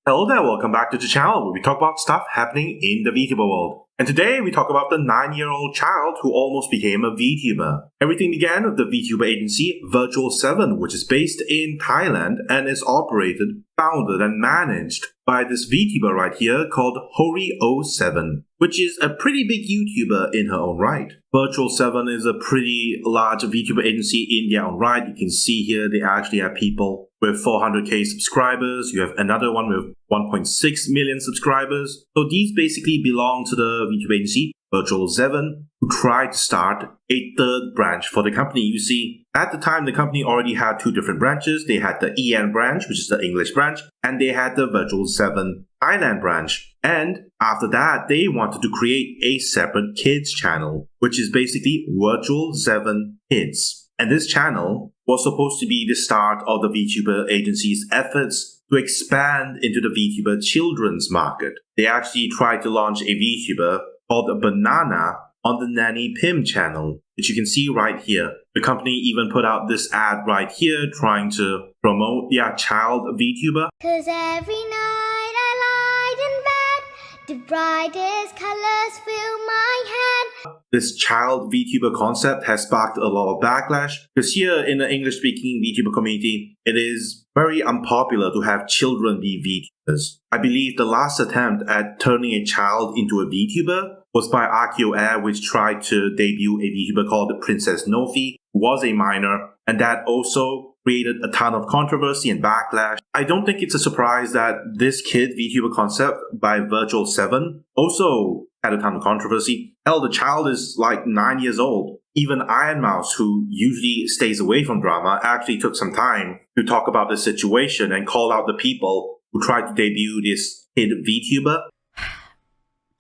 Hello there, welcome back to the channel where we talk about stuff happening in the Vtuber world. And today we talk about the 9-year-old child who almost became a Vtuber. Everything began with the Vtuber agency Zeven, which is based in Thailand and is operated, founded and managed by this Vtuber right here called Hori07, which is a pretty big YouTuber in her own right. Zeven is a pretty large Vtuber agency in their own right. You can see here they actually have people with 400k subscribers. You have another one with 1.6 million subscribers. So these basically belong to the Vtuber agency Zeven, who tried to start a third branch for the company. You see, at the time, the company already had two different branches. They had the EN branch, which is the English branch, and they had the Zeven Thailand branch. And after that, they wanted to create a separate kids channel, which is basically Zeven Kids. And this channel was supposed to be the start of the Vtuber agency's efforts to expand into the Vtuber children's market. They actually tried to launch a Vtuber called Banana on the Nanny Pim channel, which you can see right here. The company even put out this ad right here trying to promote their child Vtuber. 'Cause every night I lie in bed, the brightest colors fill my head. This child Vtuber concept has sparked a lot of backlash because here in the English-speaking Vtuber community, it is very unpopular to have children be VTubers. I believe the last attempt at turning a child into a VTuber was by Arkeo Air, which tried to debut a VTuber called Princess Nofi, who was a minor, and that also created a ton of controversy and backlash. I don't think it's a surprise that this kid VTuber concept by Zeven also had a ton of controversy. Hell, the child is like 9 years old. Even ironmouse, who usually stays away from drama, actually took some time to talk about the situation and call out the people who tried to debut this kid VTuber.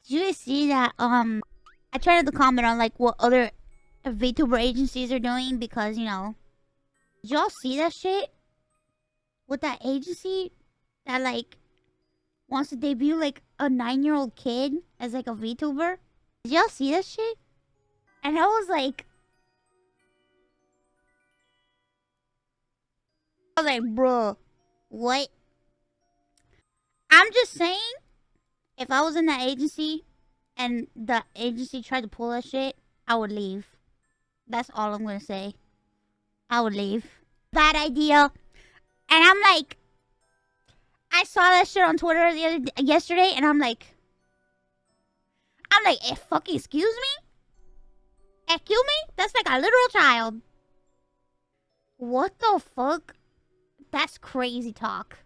Did you guys see that? I tried to comment on like what other VTuber agencies are doing because, you know, did y'all see that shit? With that agency that like wants to debut like a 9-year-old kid as like a VTuber? Did y'all see that shit? And I was like, bro, what? I'm just saying, if I was in that agency and the agency tried to pull that shit, I would leave. That's all I'm gonna say. I would leave. Bad idea. And I'm like, I saw that shit on Twitter yesterday, and I'm like, fucking excuse me? Excuse me? That's like a literal child. What the fuck? That's crazy talk.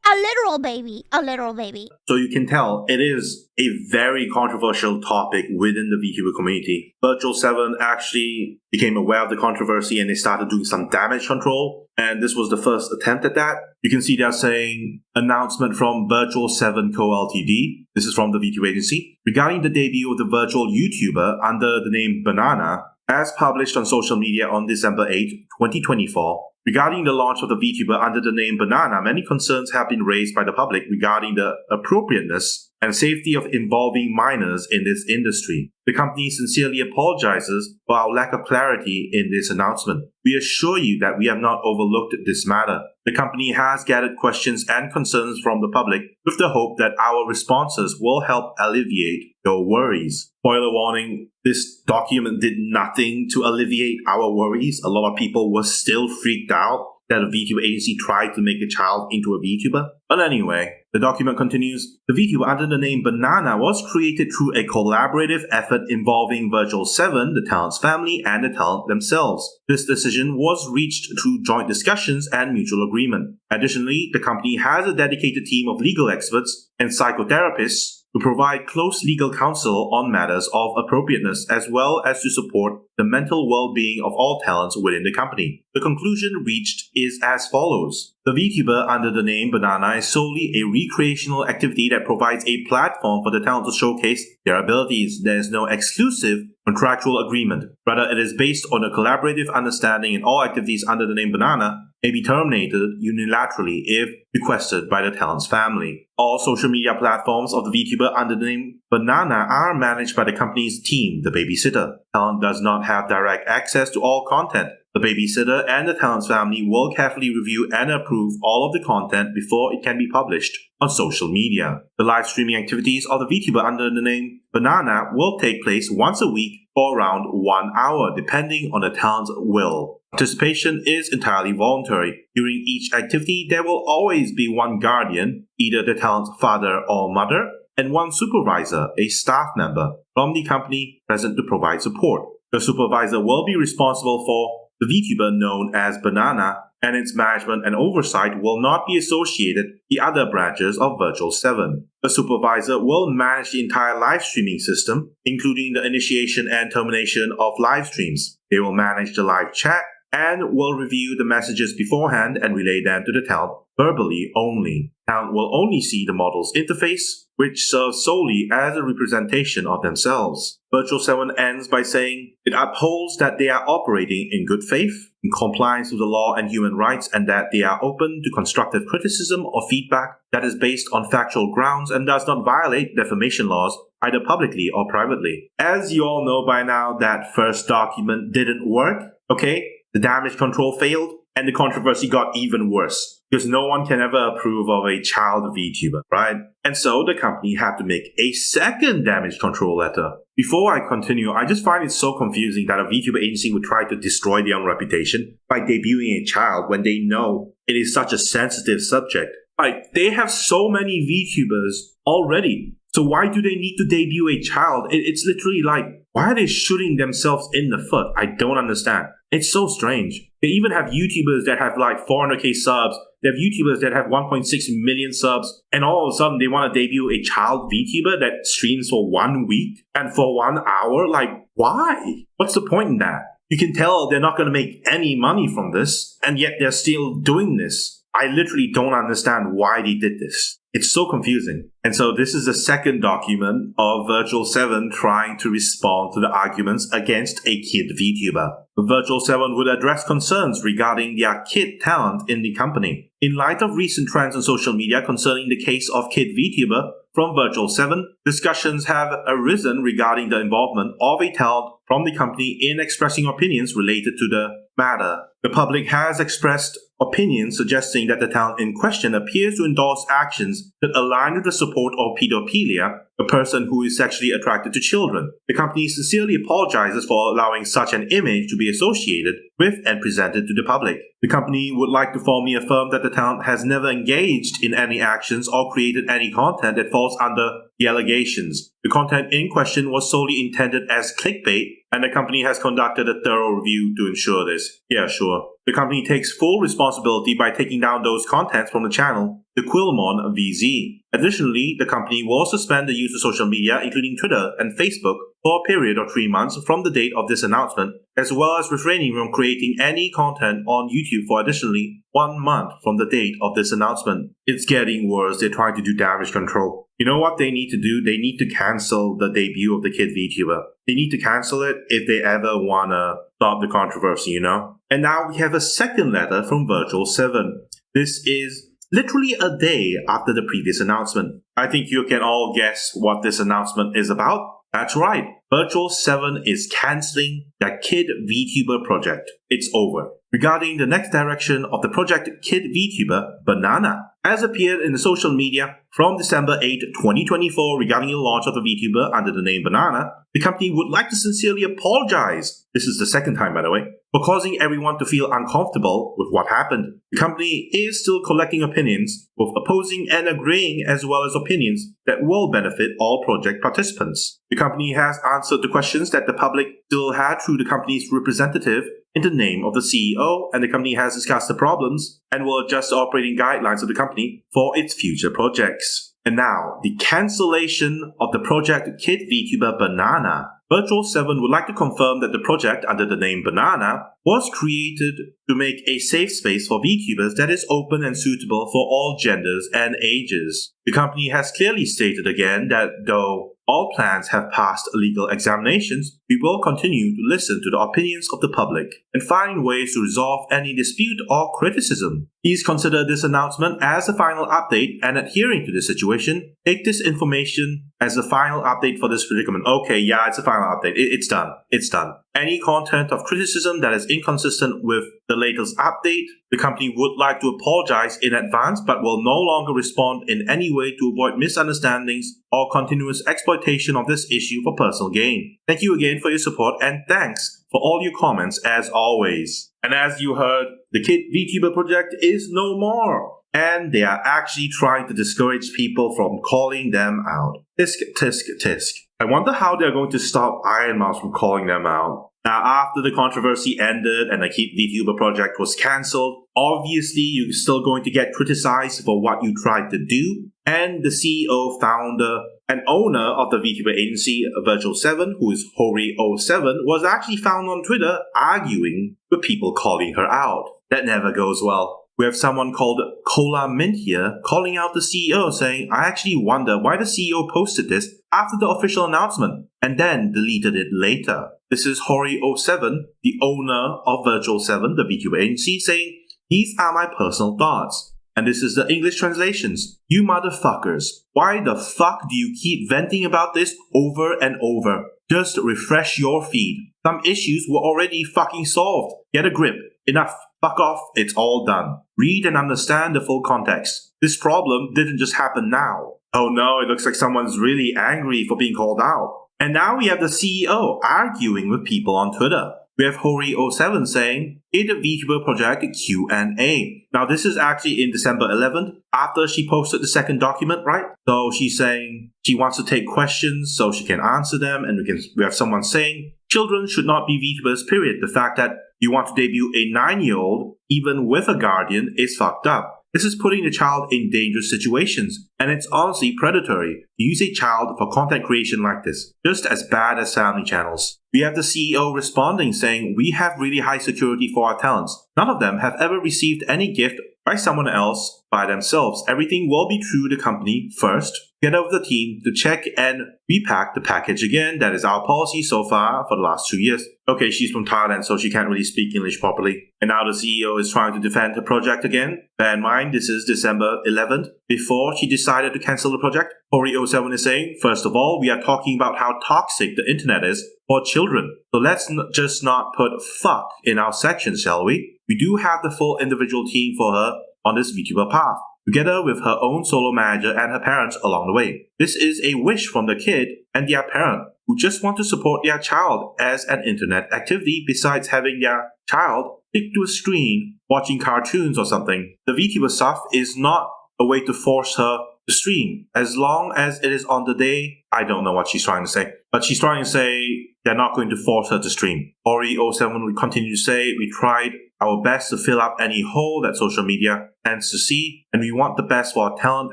A literal baby. A literal baby. So you can tell it is a very controversial topic within the VTuber community. Zeven actually became aware of the controversy and they started doing some damage control. And this was the first attempt at that. You can see they're saying announcement from Zeven Co. Ltd. This is from the VTuber agency. Regarding the debut of the virtual YouTuber under the name Banana, as published on social media on December 8, 2024. Regarding the launch of the VTuber under the name Banana, many concerns have been raised by the public regarding the appropriateness and safety of involving minors in this industry. The company sincerely apologizes for our lack of clarity in this announcement. We assure you that we have not overlooked this matter. The company has gathered questions and concerns from the public with the hope that our responses will help alleviate your worries. Spoiler warning, this document did nothing to alleviate our worries. A lot of people were still freaked out that a VTuber agency tried to make a child into a VTuber. But anyway, the document continues. The VTuber under the name Banana was created through a collaborative effort involving Zeven, the talent's family, and the talent themselves. This decision was reached through joint discussions and mutual agreement. Additionally, the company has a dedicated team of legal experts and psychotherapists to provide close legal counsel on matters of appropriateness as well as to support the mental well-being of all talents within the company. The conclusion reached is as follows. The VTuber under the name Banana is solely a recreational activity that provides a platform for the talent to showcase their abilities. There is no exclusive contractual agreement. Rather, it is based on a collaborative understanding, and all activities under the name Banana may be terminated unilaterally if requested by the talent's family. All social media platforms of the VTuber under the name Banana are managed by the company's team, the babysitter. Talent does not have direct access to all content. The babysitter and the talent's family will carefully review and approve all of the content before it can be published on social media. The live streaming activities of the VTuber under the name Banana will take place once a week for around 1 hour, depending on the talent's will. Participation is entirely voluntary. During each activity, there will always be one guardian, either the talent's father or mother, and one supervisor, a staff member, from the company present to provide support. The supervisor will be responsible for the VTuber known as Banana, and its management and oversight will not be associated with the other branches of Virtual 7. The supervisor will manage the entire live streaming system, including the initiation and termination of live streams. They will manage the live chat and will review the messages beforehand and relay them to the talent verbally only. Talent will only see the model's interface, which serves solely as a representation of themselves. Virtual 7 ends by saying it upholds that they are operating in good faith, in compliance with the law and human rights, and that they are open to constructive criticism or feedback that is based on factual grounds and does not violate defamation laws either publicly or privately. As you all know by now, that first document didn't work, okay? The damage control failed, and the controversy got even worse, because no one can ever approve of a child VTuber, right? And so the company had to make a second damage control letter. Before I continue, I just find it so confusing that a VTuber agency would try to destroy their own reputation by debuting a child when they know it is such a sensitive subject. Like, they have so many VTubers already, so why do they need to debut a child? It's literally like, why are they shooting themselves in the foot? I don't understand. It's so strange. They even have YouTubers that have like 400k subs. They have YouTubers that have 1.6 million subs. And all of a sudden they want to debut a child VTuber that streams for 1 week and for 1 hour? Like, why? What's the point in that? You can tell they're not going to make any money from this, and yet they're still doing this. I literally don't understand why they did this. It's so confusing. And so this is the second document of Virtual 7 trying to respond to the arguments against a kid VTuber. Virtual 7 would address concerns regarding their kid talent in the company. In light of recent trends on social media concerning the case of kid VTuber from Virtual 7, discussions have arisen regarding the involvement of a talent from the company in expressing opinions related to the matter. The public has expressed opinions suggesting that the talent in question appears to endorse actions that align with the support of pedophilia, a person who is sexually attracted to children. The company sincerely apologizes for allowing such an image to be associated with and presented to the public. The company would like to formally affirm that the talent has never engaged in any actions or created any content that falls under the allegations. The content in question was solely intended as clickbait, and the company has conducted a thorough review to ensure this. Yeah, sure. The company takes full responsibility by taking down those contents from the channel, the Quillmon VZ. Additionally, the company will suspend the use of social media, including Twitter and Facebook, for a period of 3 months from the date of this announcement, as well as refraining from creating any content on YouTube for additionally 1 month from the date of this announcement. It's getting worse. They're trying to do damage control. You know what they need to do? They need to cancel the debut of the kid VTuber. They need to cancel it if they ever want to stop the controversy, you know? And now we have a second letter from Virtual 7. This is literally a day after the previous announcement. I think you can all guess what this announcement is about. That's right. Virtual 7 is cancelling their Kid VTuber project. It's over. Regarding the next direction of the project Kid VTuber, Banana, as appeared in the social media from December 8, 2024 regarding the launch of the VTuber under the name Banana, the company would like to sincerely apologize. This is the second time, by the way, for causing everyone to feel uncomfortable with what happened. The company is still collecting opinions, both opposing and agreeing, as well as opinions that will benefit all project participants. The company has answered the questions that the public still had through the company's representative in the name of the CEO, and the company has discussed the problems and will adjust the operating guidelines of the company for its future projects. And now, the cancellation of the project Kid VTuber Banana. Virtual 7 would like to confirm that the project under the name Banana was created to make a safe space for VTubers that is open and suitable for all genders and ages. The company has clearly stated again that though all plans have passed legal examinations, we will continue to listen to the opinions of the public and find ways to resolve any dispute or criticism. Please consider this announcement as a final update and adhering to this situation. Take this information as a final update for this predicament. Okay, yeah, it's a final update. It's done. It's done. Any content of criticism that is inconsistent with the latest update, the company would like to apologize in advance but will no longer respond in any way to avoid misunderstandings or continuous exploitation of this issue for personal gain. Thank you again for your support and thanks for all your comments as always. And as you heard, the Kid Vtuber project is no more. And they are actually trying to discourage people from calling them out. Tisk, tisk, tisk. I wonder how they're going to stop Ironmouse from calling them out. Now, after the controversy ended and the Kid Vtuber project was cancelled, obviously you're still going to get criticized for what you tried to do. And the CEO, founder, and owner of the Vtuber agency, Zeven, who is hori07, was actually found on Twitter arguing with people calling her out. That never goes well. We have someone called Cola Mint here calling out the CEO saying, I actually wonder why the CEO posted this after the official announcement and then deleted it later. This is hori07, the owner of Zeven, the Vtuber agency, saying, these are my personal thoughts. And this is the English translations. You motherfuckers, why the fuck do you keep venting about this over and over? Just refresh your feed. Some issues were already fucking solved. Get a grip. Enough. Fuck off. It's all done. Read and understand the full context. This problem didn't just happen now. Oh no, it looks like someone's really angry for being called out. And now we have the CEO arguing with people on Twitter. We have hori07 saying, in the Vtuber project Q&A. Now this is actually in December 11th, after she posted the second document, right? So she's saying she wants to take questions so she can answer them, and we have someone saying, children should not be VTubers, period. The fact that you want to debut a 9-year-old, even with a guardian, is fucked up. This is putting the child in dangerous situations, and it's honestly predatory to use a child for content creation like this, just as bad as family channels. We have the CEO responding saying, we have really high security for our talents. None of them have ever received any gift by someone else by themselves. Everything will be through the company first, together with the team to check and repack the package again. That is our policy so far for the last 2 years. Okay, she's from Thailand, so she can't really speak English properly. And now the CEO is trying to defend her project again. Bear in mind, this is December 11th, before she decided to cancel the project. hori07 is saying, first of all, we are talking about how toxic the internet is for children. So let's just not put fuck in our section, shall we? We do have the full individual team for her on this VTuber path, together with her own solo manager and her parents along the way. This is a wish from the kid and their parent, who just want to support their child as an internet activity besides having their child stick to a screen watching cartoons or something. The VTuber stuff is not a way to force her to stream. As long as it is on the day, I don't know what she's trying to say, but she's trying to say they're not going to force her to stream. hori07 would continue to say, we tried our best to fill up any hole that social media tends to see, and we want the best for our talent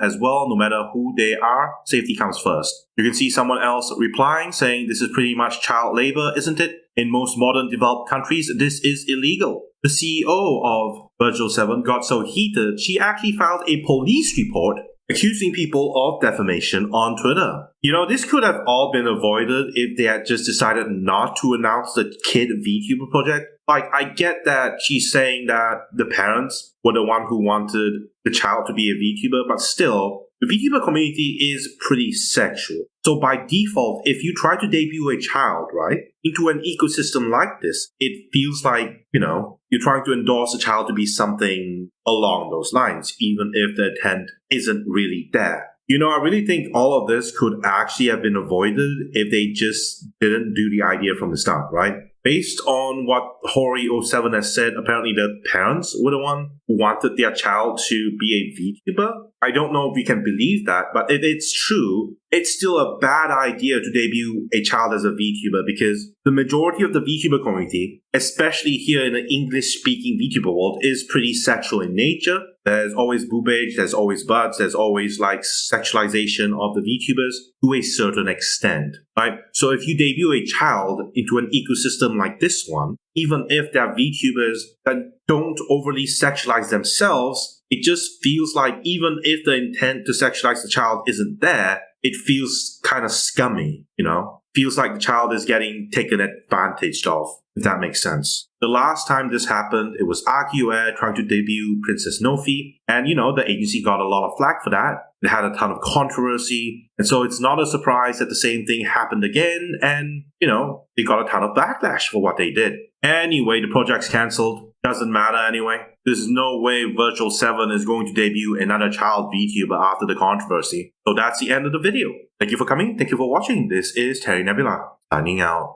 as well, no matter who they are. Safety comes first. You can see someone else replying, saying this is pretty much child labor, isn't it? In most modern developed countries, this is illegal. The CEO of Zeven got so heated, she actually filed a police report accusing people of defamation on Twitter. You know, this could have all been avoided if they had just decided not to announce the Kid Vtuber project. Like, I get that she's saying that the parents were the one who wanted the child to be a VTuber, but still, the VTuber community is pretty sexual. So by default, if you try to debut a child, right, into an ecosystem like this, it feels like, you know, you're trying to endorse a child to be something along those lines, even if the intent isn't really there. You know, I really think all of this could actually have been avoided if they just didn't do the idea from the start, right? Based on what hori07 has said, apparently the parents were the one who wanted their child to be a VTuber. I don't know if we can believe that, but if it's true, it's still a bad idea to debut a child as a VTuber because the majority of the VTuber community, especially here in the English-speaking VTuber world, is pretty sexual in nature. There's always boobage, there's always butts, there's always like sexualization of the VTubers to a certain extent, right? So if you debut a child into an ecosystem like this one, even if they're VTubers that don't overly sexualize themselves, it just feels like even if the intent to sexualize the child isn't there, it feels kind of scummy, you know? feels like the child is getting taken advantage of, if that makes sense. The last time this happened, it was Air trying to debut Princess Nofi, and the agency got a lot of flack for that. It had a ton of controversy, and so it's not a surprise that the same thing happened again, and, they got a ton of backlash for what they did. Anyway, the project's cancelled. Doesn't matter anyway. There's no way Virtual 7 is going to debut another child VTuber after the controversy. So that's the end of the video. Thank you for coming. Thank you for watching. This is Terry Nebula, signing out.